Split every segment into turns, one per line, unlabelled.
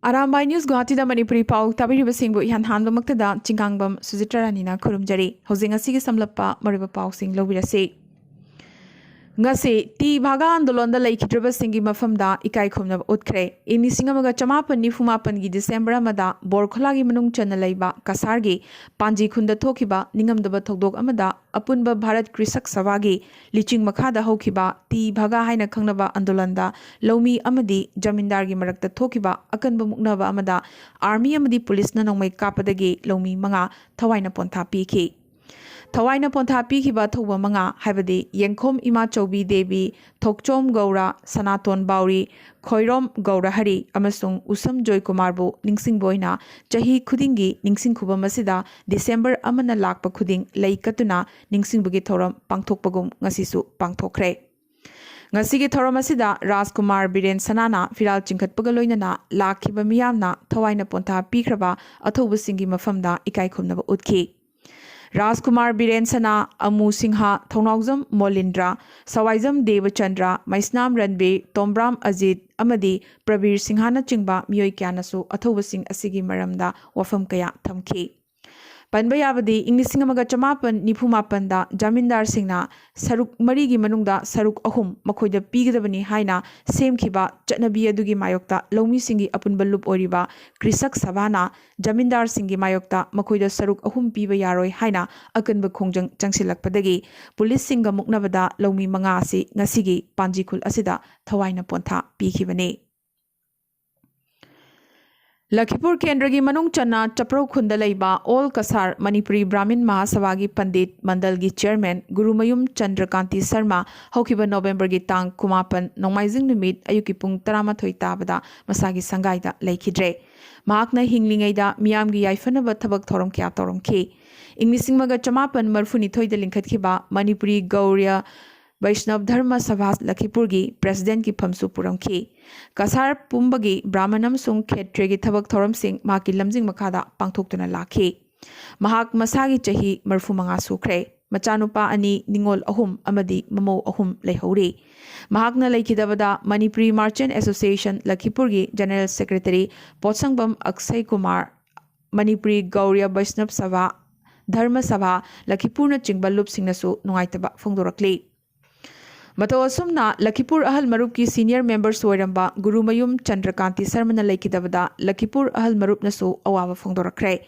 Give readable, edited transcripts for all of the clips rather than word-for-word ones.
Arambai News Guwahati da Manipuri Pau tabiriba singbu ihan hanba maktada chingangbam Sujitra Ranina kurumjari. Housing asigi samlappa mariba pau sing lobirasi. Ngasi ti bhaga andolonda laikhidraba singi mafamda ikai khumnab utkre. Ini singamaga chamapan ni fumapan gi December amada borkholagi manung chana laiba kasargi panji khunda thokiba ningamdaba thokdok amada apunba Bharat Krisak Savagi liching makhada hokiba ti bhaga haina khangnaba andolanda lomi amadi jamindar gi marakta thokiba akanba muknaba amada army amadi police na nongmai kapadagi lomi manga thawaina pontha pikhi. Thawaina pontha pikiba thoba manga haibadi Yengkhom Ima Chaubi Devi Thokchom Gaura Sanaton Bauri Khoirom Gaura Hari amasung Usam Joy Kumar bu ningsing boina chahi khudingi ningsing khuba masida December amana lakpa khuding laikatuna ningsing bugi thoram pangthokpagum ngasisu pangthokre. Ngasigi thoram asida Rajkumar Biren Sanana Firal Chingkhatpaga loinana lakhiba miyamna thawaina pontha pikraba athoba singi mafamda ikai khumnaba utki. Rajkumar Biren Sana Amu Singha Thongnawjam Molindra Sawaijam Devachandra Maisnam Ranbe Tombram Ajit Amadi Prabir Singhana Chingba Miyoi Kyanasu Athoba Singh asigi maramda wafam kaya thamki. Panbayabadi Inglising amaga chamapan nipumapanda Jamindar Singna Saruk Marigi Manungda Saruk Ahum Makoida Pigabani Haina Same Kiba Chatnabi Adugi Mayokta Lomi Singi Apunbalup Oriba Krisak Savana Jamindar Singi Mayokta Makoida Saruk Ahum Piba Yaroi Haina Akan Bakongjang Changsilak Padagi Police Singa Muknabada Lomi Mangasi Nasigi Panjikul Asida Thawaina Pontha Pikibane. Lakhipur Kendragi Manung Chana Chaprau Khunda Laiba All Kasar Manipuri Brahmin Mahasabagi Pandit Mandalgi Chairman Gurumayum Chandrakanti Sarma Hokiba November gi Tang Kumapan Nongmaizing Numit Ayuki Pung Taramathoi Tabada Masagi Sangaida Laikhidre Mahakna Hinglingaida Miyamgi Yaifanaba Thabak Thorom Kya Torom Ki Inglising Maga Chamapan Marfuni Thoida Linkhatkiba Manipuri Gauriya Vaishnav Dharma Sabha Lakhipurgi President ki Phamsu Puramki Kasar Pumbagi Brahmanam Sung Khetregi Thabak Thoram Singh Mahaki Lamjing Makhada Pangthoktuna Lakhi Mahak Masagi Chahi Marfu Manga Sukre Machanupa Ani Ningol Ahum Amadi Mamo Ahum Leihori Mahakna Laikhidabada Manipuri Merchant Association Lakhipurgi General Secretary Potsangbam Akshay Kumar Manipuri Gauriya Vaishnav Sabha Dharma Sabha Lakhipurna Chingba Lup Singnasu Nungaitaba Phongdorakli Mato Asumna Lakhipur Ahal Marup ki senior members Soiramba Gurumayum Chandrakanti Sarmana Laikidavada Lakhipur Ahal Marup Nasu Awawa Phongdorakre.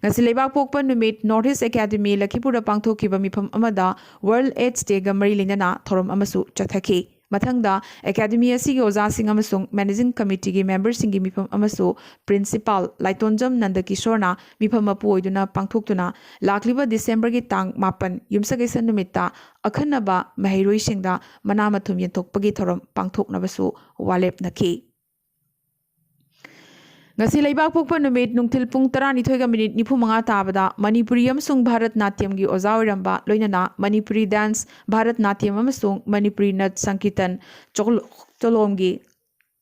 Ngasi Leibak Pokpan Numit Northeast Academy Lakhipur Pangthokiba Mifam Amada World AIDS Day ga mari lenana thorom amasu chathaki. Mathangda Academy asigi oza sing amasung Managing Committee gi members singi mifam amasu Principal Laitonjam Nandakishorna mifam apu oiduna pangthoktuna lakliba December gi tang mapan yumsagaisan numitta akhanaba mahairoi singda manamathum yentokpagi thorom pangthoknabasu walep naki. Ngasi Leibak Pokpan Numit Nungtil Pung Taranithoiga Minute Nipumanga Tabada Manipuri Amsung Bharat Natyam gi Ozawaramba Loinana Manipuri Dance Bharat Natyam Amsung Manipuri Nat Sankirtan Cholomgi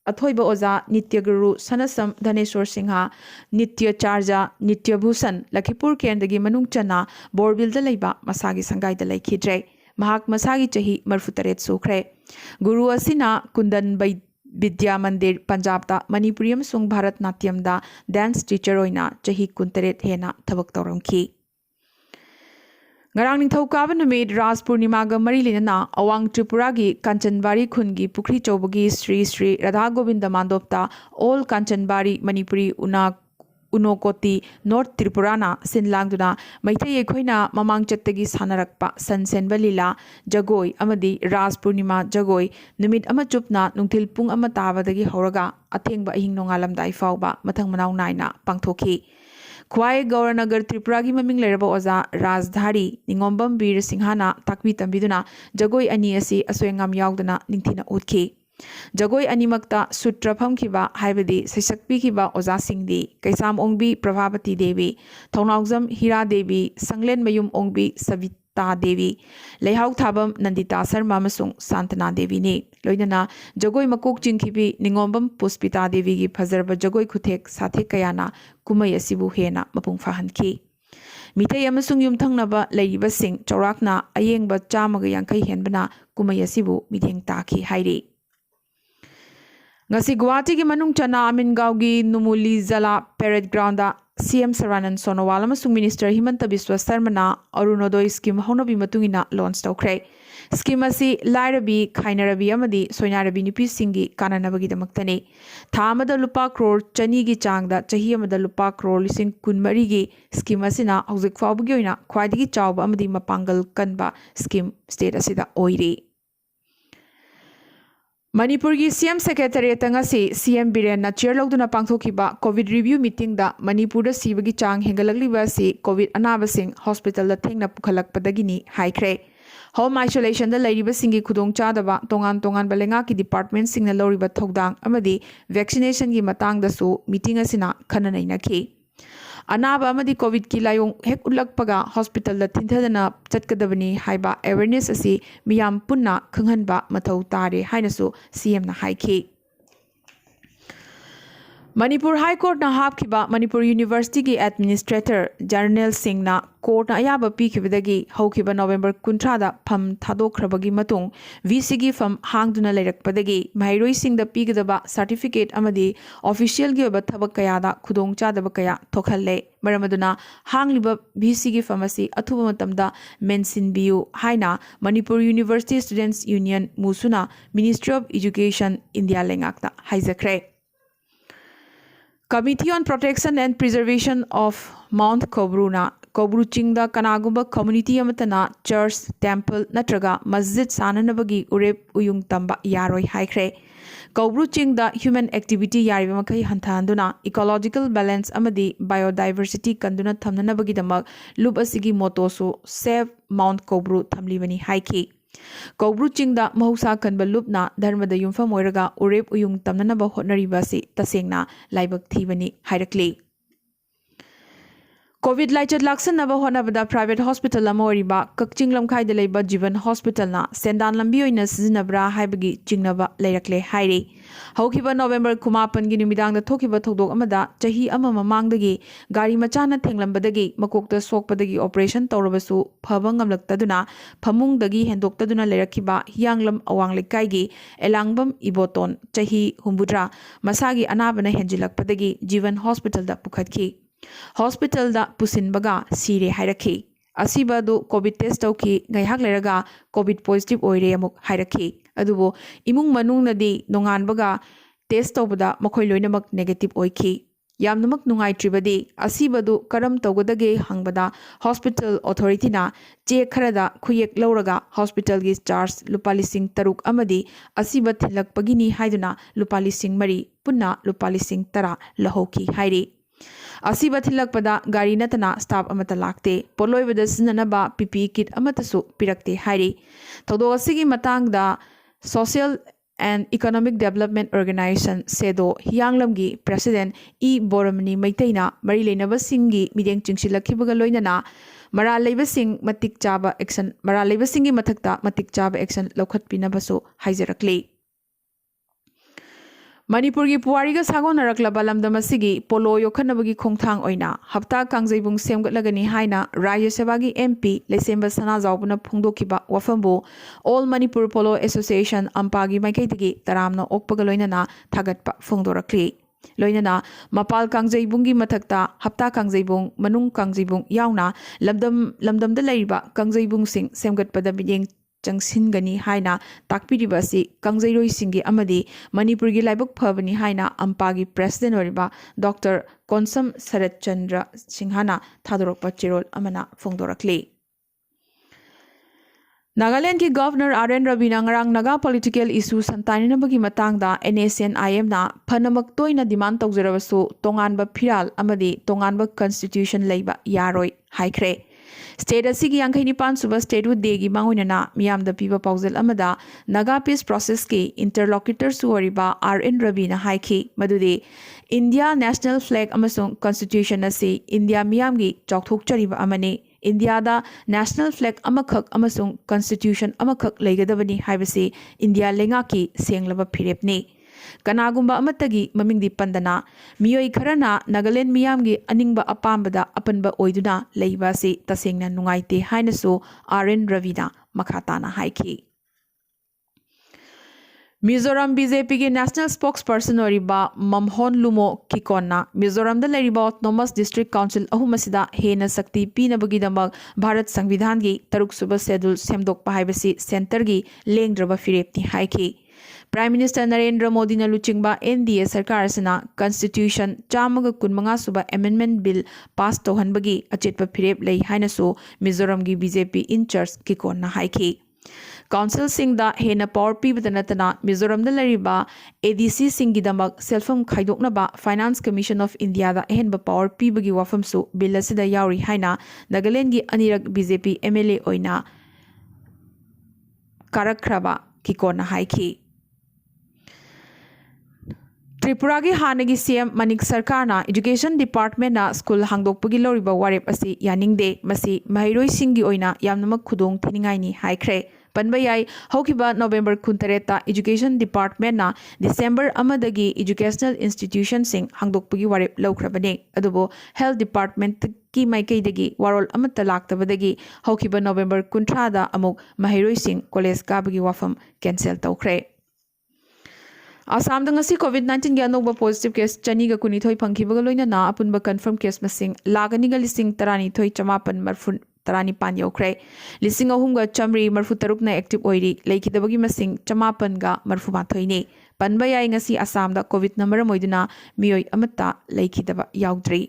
Athoiba Oza Nitya Guru Sanasam Dhaneshwar Singha Nitya Charja Nitya Bhusan Lakhipur Kendagi Manung Chana Borbilda Leiba Masagi Sangaida Laikhidre Mahak Masagi Chahi Marfutaret Sukre Guru Asina Kundan Bai Vidya Mandir Punjab da Manipuri Sung Bharat Natyam da dance teacher oina chahi kuntaret hena thabak tawramki. Ngarang Ningthaukaban Numit Ras Purnima ga mari lenana Awang Tripura gi Kanchanbari khungi Pukri Chobagi Sri Sri Radha Govinda Mandopta All Kanchanbari Manipuri Unokoti North Tripurana Sinlangduna Maithai Ekhoina Mamang Chattagi Sanarakpa Sansenba Lila Jagoi Amadi Ras Purnima Jagoi Numit ama chupna Nungthil Pung ama tabadagi horaga Athengba ahing nongalamdai fauba Mathang Manaw Naina Pangthoki Khwai Gauranagar Tripura gi maming leraba oza Rajdhari Ningombam Bir Singhana Takbi Tambiduna Jagoi ani asi asoyangam yaudana ningthina utki Jagoi Animakta Sutra Pamkiba Haibadi Sisakpi Kiba Oza Singdi Kaisam Ongbi Pravabati Devi Thongnawjam Hira Devi Sanglen Mayum Ongbi Savita Devi Leihau Thabam Nandita Sarma Masung Santana Devi ni Loinana Jagoi Makok Jingkibi Ningombam Puspita Devi gi Phazarba Jagoi Khuthek Sathek Kayana Kumai Asibu Hena Mapung Fahanki Mitai amasung yumthangnaba leiba sing chaurakna ayengba chamaga yankai henbana kumai asibu midheng taki hairi ngasi Guwahati gi manung chana Amingaw gi Numuli Zala Parade Ground da CM Saranan Sonowal amasung Minister Himanta Biswa Sarmana Arunodoi scheme haunabi matungina launch tawkhre. Scheme asi lairabi khainarabi amadi soinarabi nupi singi kananabagi damaktani. Tha amada lupa crore chani gi changda chahi amada lupa crore lising kunmari gi scheme asina hauzik fawbagi oina khwaidigi chawba amadi mapangal kanba scheme state asida oiri. Manipur gi CM Secretariat ngasi CM Biren na chair logduna pangthokiba COVID review meeting da Manipur da sibagi chang hengalakliba si COVID anabasing hospital da thengna pukhalakpadagini haikre. Home isolation da lairiba singi khudong chadaba tongan balenga ki department singna loriba thogdang amadi vaccination gi matang da su meeting asina khananai nakhi. Anaba amadi COVID ki layong hek ulakpaga hospital da thintadana chatkadabani haiba awareness asi miyam punna khanghanba mathau tare hainasu CM na haiki. Manipur High Court na hapkiba Manipur University ki administrator Jarnel Singh na court na ayaba pikibadagi haukiba November 13 da pham thadokhrabagi matung VC gi pham hangduna leirakpadagi mahairoi sing da pigadaba certificate amadi official gi oba thabak kaya da khudong chadaba kaya thokhalle maramaduna hangliba VC gi pham asi athuba matamda mention biu haina Manipur University Students Union musuna Ministry of Education India lengakta haijakre. Committee on Protection and Preservation of Mount Kobruna, Kobru Chingda Kanagumba Community Amatana, Church, Temple, Natraga, Masjid Sananabagi, Urep Uyung Tamba, Yaroi Haikre. Kobru Chingda Human Activity Yarimakai Hantanduna, Ecological Balance Amadi, Biodiversity Kanduna Tamnanabagi Damag, Lubasigi Motoso, Save Mount Kobru Tamlivani Haiki. Kobru Chingda Mahusa Kanba Lupna, Dharmada Yumfa Moiraga, Urep Uyung Tamnanaba Hotnaribasi, Tasengna, Laibak Thivani, Hairakli. COVID Laichat Laksan Naba Honabada Private Hospital Lamoriba, Kakching Lamkai de Leba Jivan Hospital na, Sendan Lambioina Zinabra Haibagi, Jingnaba, Layakle Hairi. Hokiba November Kumapan Ginumidang the Tokiba Todok Amada, Jahi Amama Mangdagi, Gari Machana Tenglambadagi, Makokta Sokpadagi Operation Taurubasu, Pabangam Laktaduna, Pamung Dagi Hendoktaduna Lerakiba, Yanglam Awang Lekaigi, Elangbam Iboton, Jahi Humbudra, Masagi Anabana Henjilak Padagi, Jivan Hospital da Pukatki. Hospital da Pusin Baga, Siri Hairaki. Asiba do COVID test tauki, Gayhak Leraga, COVID positive oire amuk Hairaki. Adubo, Imung Manung Nadi, Nongan Baga, test obada, Mokoiloinamak negative oiki. Yam namak nungai tribadi, Asiba do Karam Togodage Hangbada, Hospital Authority na, J. Karada, Kuyek Lauraga, Hospital gis charge, Lupalising Taruk Amadi, Asiba Tilak Pagini Haiduna, Lupalising Mari, Puna, Lupalising Tara, Lahoki Hairi. Asiba thilakpada gari natana staff amata lakte poloibada sinanaba PPE kit amatasu pirakte hairi thodo asigi matangda Social and Economic Development Organization SEDO Hianglamgi President E Boramani Maitaina Mari Lenaba Singi Mideng Chingsilakibaga Loinana Mara Labor Sing Matik Chaba Action Mara Labor Singi Matakta Matik Chaba Action Lokat Pinabaso Haizerakli Manipur gi Puwariga Sagonarakla Lamdamasigi, Polo Yokanabagi Kongtang Oina, Hapta Kangzebung Semgatlagani Haina, Raya Sebagi MP, Lesemba Sanazabuna Pungdokiba, Wafambo, All Manipur Polo Association, Ampagi Maikatigi, Taramno Okpagaloinana, Tagatpa Fungdorakli. Loinana, Mapal Kangzebungi Matakta, Hapta Kangzebung, Manung Kangzebung, Yauna, Lamdam de Laiba, Kangzebung Sing, Semgat Padabiding. Changsingani Haina, Takpiribasi, Kangzairoi Singi Amadi, Manipurgi Laibuk Pavani Haina, Ampagi President Oriba, Dr. Konsam Sarat Chandra Singhana, Tadoropa Chirol Amana Fongdorakli. Nagaland ki Governor RN Ravi ngarang naga political issue santaina bagi matangda NSNIM na phanamak toina demand tawjarabasu tonganba phiral amadi tonganba constitution leiba yaroi haikre. State asigi Yankei Nipan Suba State with Degi Mangunana, Miam the Piba Pausel Amada, Naga Peace Process Ki, Interlocutor Suariba, RN Rabina Haiki, Madude, India National Flag Amasung Constitution Nasi, India Miamgi, Choktuk Chariba Amane, India da National Flag Amakak Amasung Constitution Amakak Legadavani Hibasi, India Lengaki, Senglava Pirepni. Kanagumba amatagi mamingdi pandana miyoi kharana Nagaland miyamgi aningba apambada apanba oiduna leibasi tasengna nungaite hainasu RN Ravina makhatana haiki Mizoram BJP के national spokesperson ममहोन लुमो किकोना Mizoram autonomous district council अहुमसिदा हेन शक्ति पीनबगीदमक भारत संविधान की तरुक सुब शेड्यूल सेमदोकपा हाइबसी सेंटर की लेंद्रब फिरेपनी हाइखी। प्राइम मिनिस्टर नरेंद्र मोदी लुचिंबा एनडीए सरकार असना कॉन्स्टिट्यूशन चामग कुनमंगा सुबह एमेंडमेंट बिल पास तौहनबगी अचेतप फिरेप लई हाइनसो मिजोरम की बीजेपी इंचार्ज किकोना हाइखी। काउंसिल सिंगदा हेन पावर पीबदा नतना मिजोरम एडीसी सिंगीदमक सेल्फम खाइदोकनबा फाइनेंस कमीशन ऑफ इंडिया दा हेनब पावर पीबगी वाफमसु बिल असिदा यावरी हाइना नागालैंड की अनिरक बीजेपी एमएलए ओइना कारखरबा किकोना हाइखी। त्रिपुरा की हानगी CM Manik Sarkar education department school हांगदोकपगी लौरिबा वारेप असि यानिंगदे मसि महैरोइसिंगी ओइना यामनमक खुदोंग थिनिंगाइनी हाइख्रे। पनबा याई हौकिबा नवंबर 19 एजुकेशन डिपार्टमेंट डिसेंबर अमदगी एजुकेशनल इंस्टीट्यूशन सिंग हांगदोकपगी वारेप लौख्रबने अदुबो हेल्थ डिपार्टमेंट की माइकैदगी वारोल अमत्ता लाक्तबदगी हौकिबा नवंबर 19 दा अमुक महैरोइसिंग कॉलेज काबगी वाफम कैंसल तौख्रे। आसाम कोविड-19 की अनोब पॉजिटिव केस चनीग कुनीथोई फंखिबगा लोइनना अपुनब कन्फर्म केस मसिंग लाखनिगा लिसिंग तरानीथोई चमापन मरफुन तरानीपान यौख्रे। लिसिंग अहुमगा चमरी मरफु तरुकना एक्टिव ओइरी लेखिदबगी मसिंग चमापनगा मरफु माथोइने। पनबा याई ngasi आसाम दा कोविड नंबर मोइदुना मियोई अमत्ता लेखिदबा याउद्री।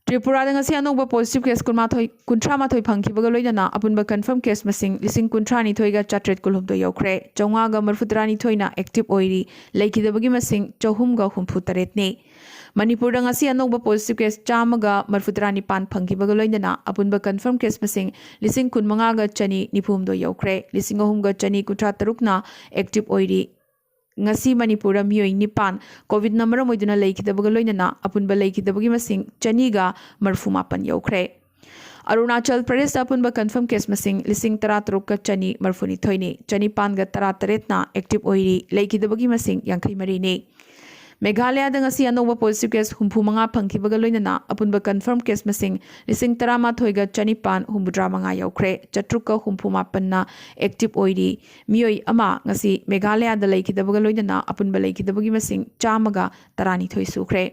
त्रिपुरा अनोब पॉजिटिव केस कुंथ्रामाथोई फंखिबगा लोइनना अपुनब कन्फर्म केस मसिंग लिसिंग कुंथ्रानीथोइगा चाट्रेट कुलहुमदो यौख्रे। चौंगागा मरफु तरानीथोइना एक्टिव ओइरी लेखिदबगी मसिंग चौहुमगा हुमफु तरेतने। मणिपुर अनोब पॉजिटिव केस चामगा मरफु तरानीपान फंखिबगा लोइनना अपुनब कन्फर्म केस मसिंग लिसिंग कुनमंगागा चनी निफुमदो यौख्रे। लिसिंग अहुमगा चनी कुंथ्रा तरुकना एक्टिव ओइरी ngasi manipura miyoi nipan covid number moiduna leikhidabaga loinana apunba leikhidabugi masing chaniga marfu mapan yaukhre। Arunachal Pradesh अपुनब कन्फर्म केस मसिंग लिसिंग तरा तरुक का चनी मरफुनी थोइने चनी पानगा तरा तरेतना एक्टिव ओइरी लेखिदबगी मसिंग यांखै मरीने। मेघालय दंगसी अनोब पॉजिटिव केस हुमफुमंगा फंखिबगा लोइनना अपुनब कन्फर्म केस मसिंग लिसिंग तरा माथोइगा चनीपान हुमबुद्रा मंगा यौख्रे। चट्रुका हुमफुमापन्ना एक्टिव ओइरी मियोई अमा ngasi मेघालय दा लेखिदबगा लोइनना अपुनब लेखिदबगी मसिंग चामगा तरानीथोइ सुख्रे।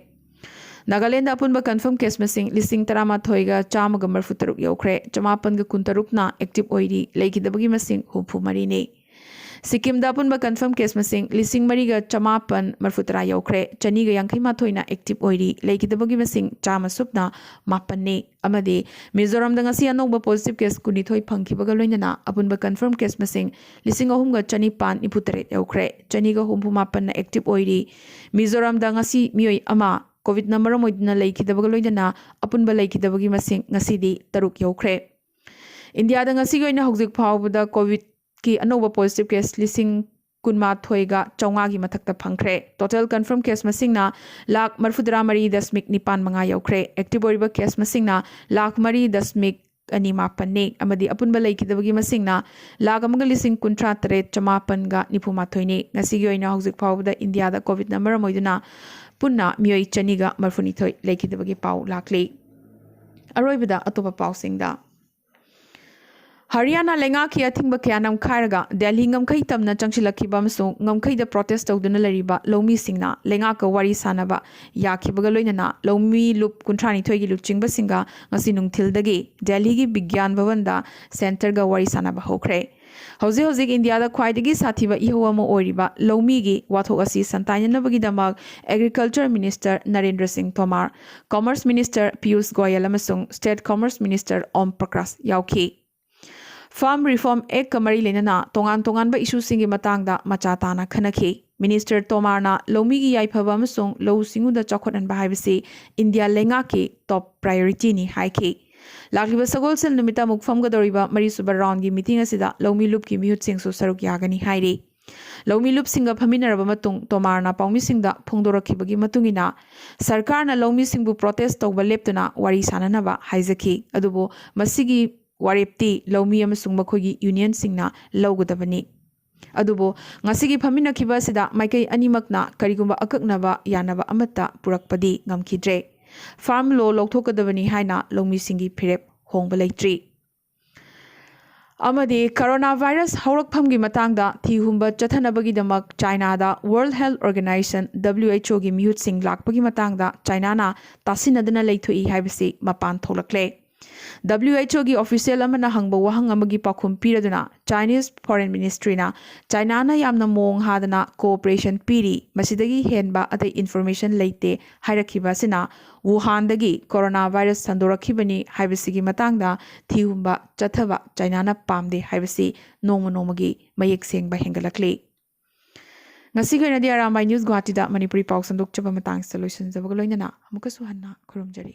नागालैंड अपुनब कन्फर्म केस मसिंग लिसिंग तरा माथोइगा चामगा मरफु तरुक यौख्रे। चमापनगा कुंतरुकना एक्टिव ओइरी लेखिदबगी मसिंग हुमफु मरीने। सिक्किम अपुनब कन्फर्म केस मसिंग लिसिंग मरीगा चमापन मरफुतरा यौख्रे। चनीगा यांखै माथोइना एक्टिव ओइरी लेखिदबगी मसिंग चामा सुपना मापन्ने। अमदे मिजोरम दंगसी अनोब पॉजिटिव केस कुनीथोइ फंखिबगा लोइनना अपुनब कन्फर्म केस मसिंग लिसिंग अहुमगा चनीपान निफुतरे यौख्रे। चनीगा हुमफु मापन एक्टिव ओइरी मिजोरम दंगसी मियोई अमा कोविड नंबर मोइदना लेखिदबगा लोइनना अपुनब लेखिदबगी मसिंग ngasi तरुक यौख्रे। इंडिया दंगसी गोइना हौजिक फावबदा कोविड की अनोब पॉजिटिव केस लिसिंग कुनमाथोइगा चौंगा की मथक्ता फंख्रे। टोटल कन्फर्म केस मसिंगना लाख मरफुदरा मरी दशमिक निपान मंगा यौख्रे। एक्टिव ओइबा केस मसिंगना लाख मरी दशमिक अनि मापन्ने। अमदी अपुनब लेखिदबगी मसिंगना लाख अमगा लिसिंग कुंथ्रा तरेट चमापनगा निफुमाथोइने। ngasi गोइना हौजिक फावबदा इंडिया दा कोविड नंबर मोइदुना पुन्ना मियोई चनीगा मरफुनिथोइ लेखिदबगी पाउ लाखले। अरोइबदा अतोपा पाउसिंगदा हरियाणा लेंगाकी अथिंग क्या नमखारगा दिल्ली ngमखै तमना चंगसिलखिबा अमसुंग ngमखैदा प्रोटेस्ट तौदुना लरिबा लौमी सिंगना लेंगाका वारी सानबा याखिबगा लोइनना लौमी लुप 53 की लुचिंगबा सिंगा ngasi नुंगथिलदगी दिल्ली की विज्ञान भवनदा सेंटरगा वारी सानबा होख्रे। हौजे हौजिक इंडिया ख्वाइदगी साथीबा इहो अमा ओइरिबा लौमीगी वाथोक असि संतायनबगीदमक agriculture minister Narendra Singh Tomar, commerce minister Piyush Goyal अमसुंग state commerce minister Om Prakash याउखी। फार्म रिफॉर्म एक्ट कमरी लेना तोंगान तोंगान इशू सिंगी मतांगदा मचा ताना खनखी। मिनिस्टर तोमारना लौमीगी याइफबा अमसुंग लौ सिंगुदा चौखटनबा हाइबसी इंडिया लेंगाकी टॉप प्रायोरिटी नि हाइखी। लाखलिबा सगोलसेल नुमिता मुखफमगदोरिबा मरीसुबा राउंड की मीटिंग असिदा लौमी लुप की मिहुत सिंगसु सरुक यागनी हाइरी। लौमी लुप सिंगा फमिनरबा मतुंग तोमारना पाउमी सिंगदा फोंदोरखिबगी मतुंगिना सरकारना लौमी सिंगबु प्रोटेस्ट तौबा लेप्तुना वारी साननबा हाइजखी। अदुबो मसिगी वारेप्ती लौमी अमसुंग मखोगी यूनियन सिंगना लौगदबनी। अदुबो ngasiगी फमिनखिबा सिदा माइकै अनिमकना करिगुंबा अककनबा यानबा अमत्ता पुरकपदी ngमखिद्रे। फार्म लो लौथोकदबनी हाइना लौमी सिंगी फिरेप होंबा लेट्री। अमदी कोरोना वायरस हौरकफमगी मतंगदा थीहुंबा चथनबगीदमक चाइनादा वर्ल्ड हेल्थ ऑर्गेनाइजेशन WHO की मिहुतसिंग लाकपगी मतंगदा चाइनाना तासिनदना लेथुई हाइबसी मपान थोलकले WHO की ऑफिशियल अमना हंगबा वहंग अमगी पाखुम पीरदुना चाइनीज फॉरेन मिनिस्ट्रीना चाइनाना यामना मोंग हादना कोऑपरेशन पीरी मसिदगी हेनबा अतै इंफॉर्मेशन लेते हाइरखिबासिना वुहानदगी कोरोना वायरस संदोरखिबनी हाइबसिगी मतंगदा थीहुंबा चथबा चाइनाना पामदे हाइबसी नोमगी मयेक सेंगबा हेंगलकले ngasi arambai news Guwahati da Manipuri pauk sandok chaba matang solution jabag loinana amukasу hanna khurumjari